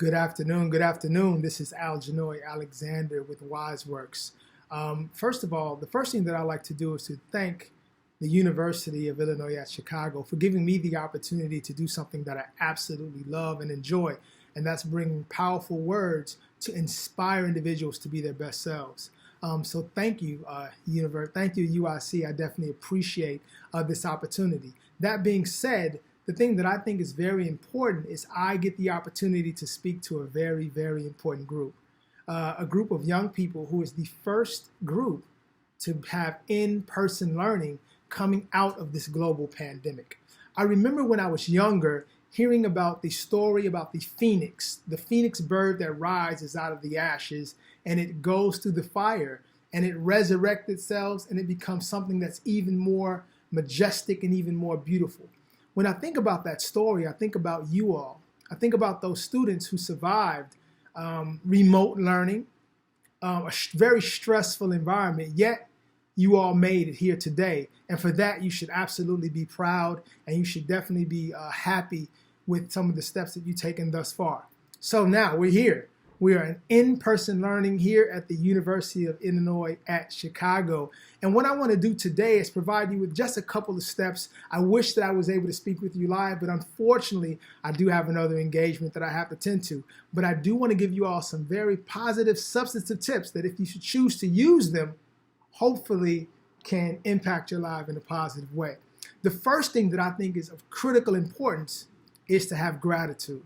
Good afternoon. Good afternoon. This is Algenoy Alexander with WiseWorks. First of all, the first thing that I like to do is to thank the University of Illinois at Chicago for giving me the opportunity to do something that I absolutely love and enjoy, and that's bringing powerful words to inspire individuals to be their best selves. So thank you, Thank you, UIC. I definitely appreciate this opportunity. That being said, the thing that I think is very important is I get the opportunity to speak to a very, very important group. A group of young people who is the first group to have in-person learning coming out of this global pandemic. I remember when I was younger hearing about the story about the phoenix bird that rises out of the ashes, and it goes through the fire and it resurrects itself and it becomes something that's even more majestic and even more beautiful. When I think about that story, I think about you all. I think about those students who survived remote learning, a very stressful environment, yet you all made it here today. And for that, you should absolutely be proud, and you should definitely be happy with some of the steps that you've taken thus far. So now we're here. We are in-person learning here at the University of Illinois at Chicago. And what I want to do today is provide you with just a couple of steps. I wish that I was able to speak with you live, but unfortunately, I do have another engagement that I have to tend to. But I do want to give you all some very positive, substantive tips that if you should choose to use them, hopefully can impact your life in a positive way. The first thing that I think is of critical importance is to have gratitude.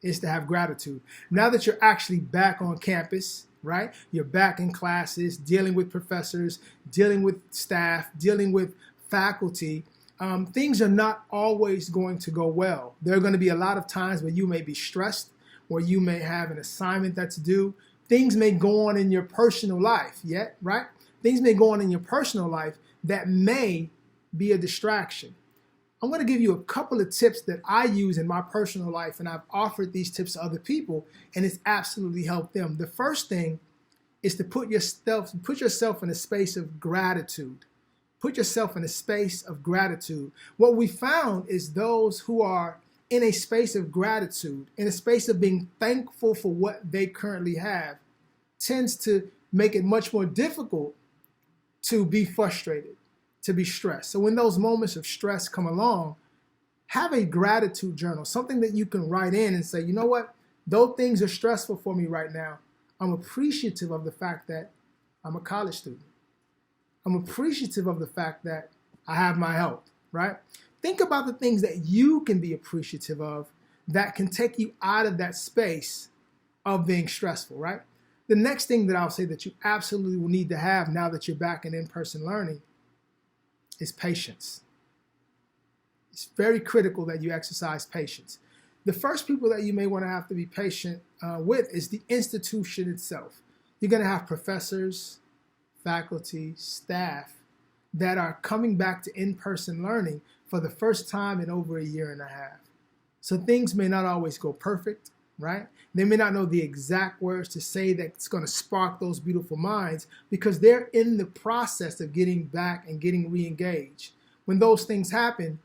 Now that you're actually back on campus, right? You're back in classes, dealing with professors, dealing with staff, dealing with faculty. Things are not always going to go well. There are going to be a lot of times where you may be stressed, where you may have an assignment that's due. Things may go on in your personal life, right? Things may go on in your personal life that may be a distraction. I'm going to give you a couple of tips that I use in my personal life, and I've offered these tips to other people, and it's absolutely helped them. The first thing is to put yourself in a space of gratitude. Put yourself in a space of gratitude. What we found is those who are in a space of gratitude, in a space of being thankful for what they currently have, tends to make it much more difficult to be frustrated, to be stressed. So when those moments of stress come along, have a gratitude journal, something that you can write in and say, you know what, though things are stressful for me right now, I'm appreciative of the fact that I'm a college student. I'm appreciative of the fact that I have my health, right? Think about the things that you can be appreciative of that can take you out of that space of being stressful, right? The next thing that I'll say that you absolutely will need to have now that you're back in in-person learning is patience. It's very critical that you exercise patience. The first people that you may want to have to be patient with is the institution itself. You're going to have professors, faculty, staff that are coming back to in-person learning for the first time in over a year and a half. So things may not always go perfect, right? They may not know the exact words to say that's going to spark those beautiful minds because they're in the process of getting back and getting re-engaged. When those things happen,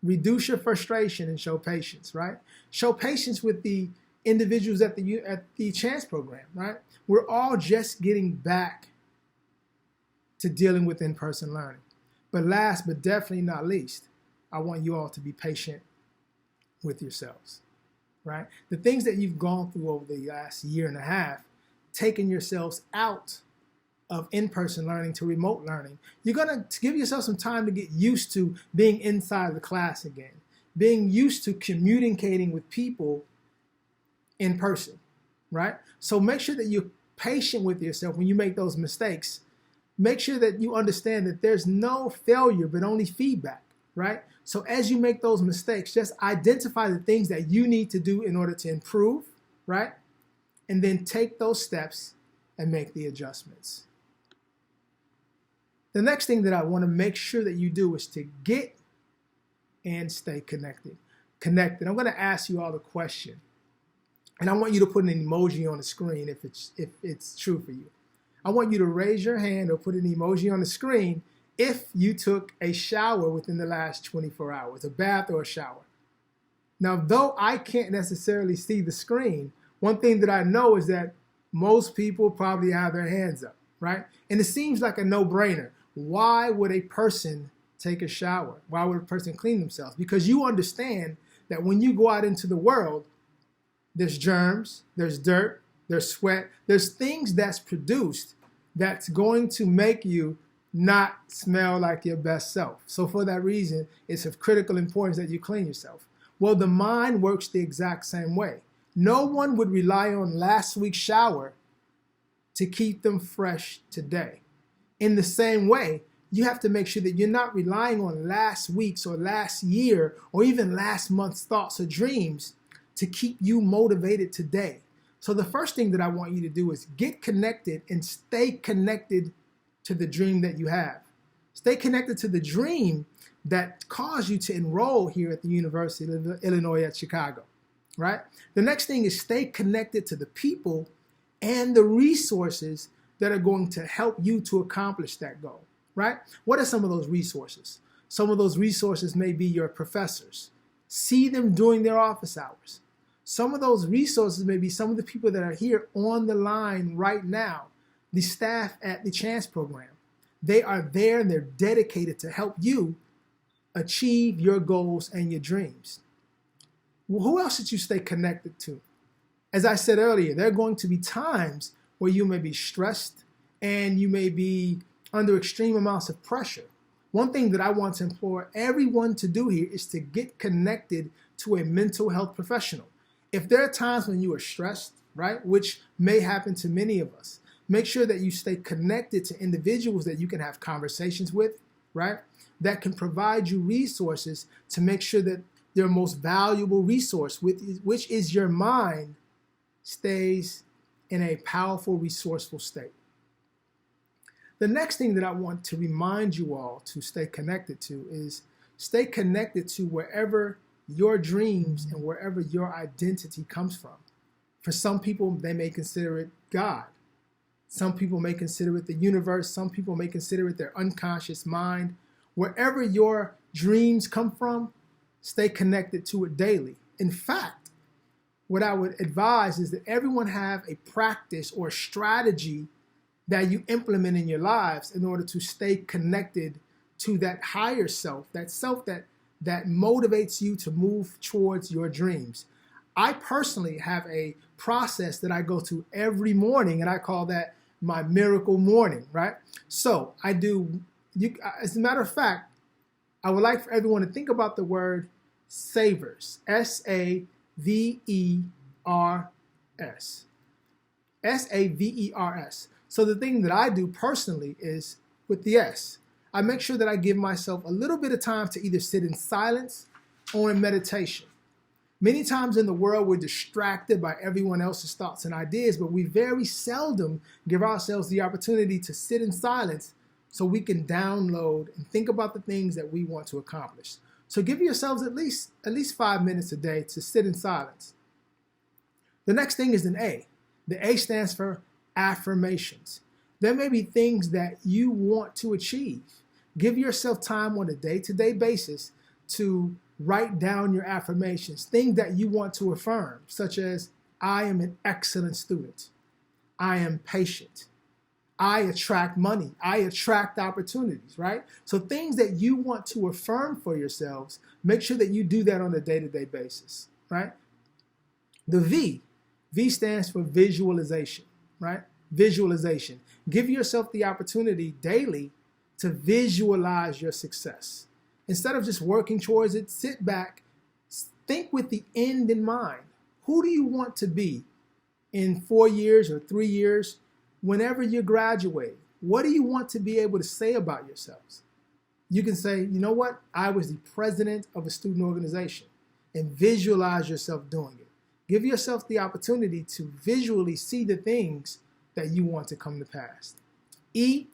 reduce your frustration and show patience, right? Show patience with the individuals at the chance program, right? We're all just getting back to dealing with in-person learning. But last but definitely not least, I want you all to be patient with yourselves. Right? The things that you've gone through over the last year and a half, taking yourselves out of in-person learning to remote learning, you're going to give yourself some time to get used to being inside the class again, being used to communicating with people in person, right? So make sure that you're patient with yourself when you make those mistakes. Make sure that you understand that there's no failure, but only feedback, right? So as you make those mistakes, just identify the things that you need to do in order to improve, right? And then take those steps and make the adjustments. The next thing that I want to make sure that you do is to get and stay connected. I'm going to ask you all a question, and I want you to put an emoji on the screen if it's true for you. I want you to raise your hand or put an emoji on the screen if you took a shower within the last 24 hours, a bath or a shower. Now, though I can't necessarily see the screen, One thing that I know is that most people probably have their hands up, right? And it seems like a no-brainer. Why would a person take a shower? Why would a person clean themselves? Because you understand that when you go out into the world, there's germs, there's dirt, there's sweat, there's things that's produced that's going to make you not smell like your best self. So for that reason, it's of critical importance that you clean yourself. Well, the mind works the exact same way. No one would rely on last week's shower to keep them fresh today. In the same way, you have to make sure that you're not relying on last week's or last year or even last month's thoughts or dreams to keep you motivated today. So the first thing that I want you to do is get connected and stay connected to the dream that you have. Stay connected to the dream that caused you to enroll here at the University of Illinois at Chicago, right? The next thing is stay connected to the people and the resources that are going to help you to accomplish that goal, right? What are some of those resources? Some of those resources may be your professors. See them during their office hours. Some of those resources may be some of the people that are here on the line right now, the staff at the Chance program. They are there and they're dedicated to help you achieve your goals and your dreams. Well, who else should you stay connected to? As I said earlier, there are going to be times where you may be stressed and you may be under extreme amounts of pressure. One thing that I want to implore everyone to do here is to get connected to a mental health professional. If there are times when you are stressed, right, which may happen to many of us, make sure that you stay connected to individuals that you can have conversations with, right, that can provide you resources to make sure that their most valuable resource, which is your mind, stays in a powerful, resourceful state. The next thing that I want to remind you all to stay connected to is stay connected to wherever your dreams and wherever your identity comes from. For some people, they may consider it God. Some people may consider it the universe. Some people may consider it their unconscious mind. Wherever your dreams come from, stay connected to it daily. In fact, what I would advise is that everyone have a practice or strategy that you implement in your lives in order to stay connected to that higher self that motivates you to move towards your dreams. I personally have a process that I go to every morning, and I call that my miracle morning, right? So I do, as a matter of fact, I would like for everyone to think about the word savers, S-A-V-E-R-S. S-A-V-E-R-S. So the thing that I do personally is with the S, I make sure that I give myself a little bit of time to either sit in silence or in meditation. Many times in the world, we're distracted by everyone else's thoughts and ideas, but we very seldom give ourselves the opportunity to sit in silence so we can download and think about the things that we want to accomplish. So give yourselves at least 5 minutes a day to sit in silence. The next thing is an A. The A stands for affirmations. There may be things that you want to achieve. Give yourself time on a day-to-day basis to write down your affirmations, things that you want to affirm, such as, I am an excellent student. I am patient. I attract money. I attract opportunities, right? So things that you want to affirm for yourselves, make sure that you do that on a day-to-day basis, right? The V stands for visualization, right? Visualization. Give yourself the opportunity daily to visualize your success. Instead of just working towards it, sit back, think with the end in mind. Who do you want to be in 4 years or 3 years, whenever you graduate? What do you want to be able to say about yourselves? You can say, you know what? I was the president of a student organization, and visualize yourself doing it. Give yourself the opportunity to visually see the things that you want to come to pass. E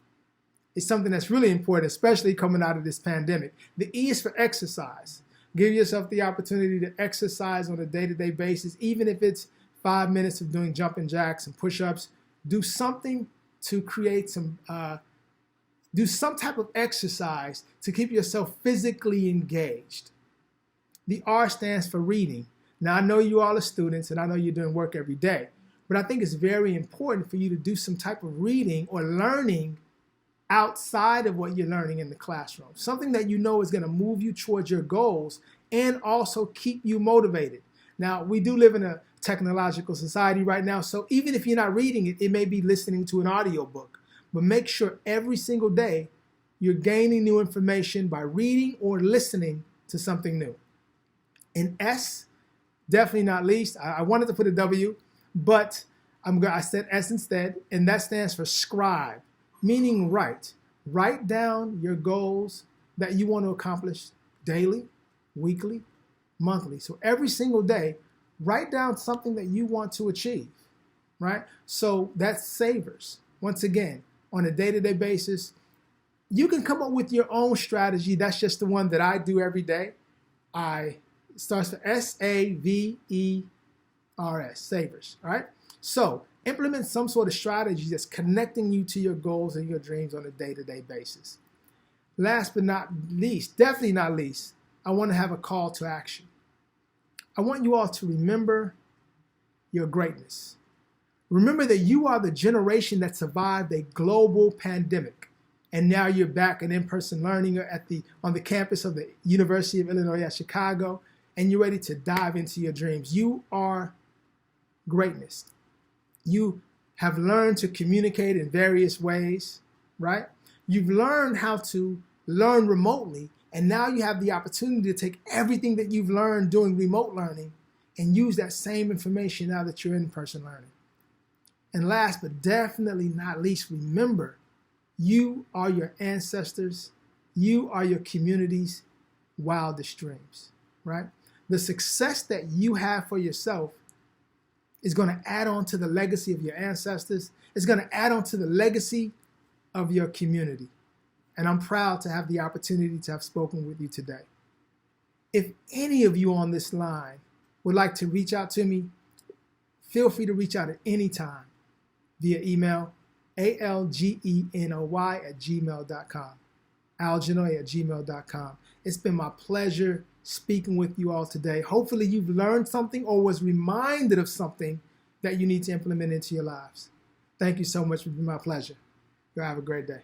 is something that's really important, especially coming out of this pandemic. The E is for exercise. Give yourself the opportunity to exercise on a day-to-day basis, even if it's 5 minutes of doing jumping jacks and push-ups. Do something to create do some type of exercise to keep yourself physically engaged. The R stands for reading. Now, I know you all are students and I know you're doing work every day, but I think it's very important for you to do some type of reading or learning outside of what you're learning in the classroom. Something that you know is going to move you towards your goals and also keep you motivated. Now, we do live in a technological society right now, so even if you're not reading it, it may be listening to an audiobook. But make sure every single day you're gaining new information by reading or listening to something new. And S, definitely not least, I wanted to put a W, but I said S instead, and that stands for scribe, meaning write. Write down your goals that you want to accomplish daily, weekly, monthly. So every single day, write down something that you want to achieve, right? So that's savers. Once again, on a day-to-day basis, you can come up with your own strategy. That's just the one that I do every day. It starts with SAVERS, savers, all right? So implement some sort of strategy that's connecting you to your goals and your dreams on a day-to-day basis. Last but not least, definitely not least, I want to have a call to action. I want you all to remember your greatness. Remember that you are the generation that survived a global pandemic. And now you're back in in-person learning on the campus of the University of Illinois at Chicago, and you're ready to dive into your dreams. You are greatness. You have learned to communicate in various ways, right? You've learned how to learn remotely, and now you have the opportunity to take everything that you've learned doing remote learning and use that same information now that you're in-person learning. And last but definitely not least, remember, you are your ancestors, you are your community's wildest dreams, right? The success that you have for yourself is going to add on to the legacy of your ancestors. It's going to add on to the legacy of your community. And I'm proud to have the opportunity to have spoken with you today. If any of you on this line would like to reach out to me, feel free to reach out at any time via email, algenoy@gmail.com, algenoy@gmail.com. It's been my pleasure speaking with you all today. Hopefully you've learned something or was reminded of something that you need to implement into your lives. Thank you so much. It's been my pleasure. You have a great day.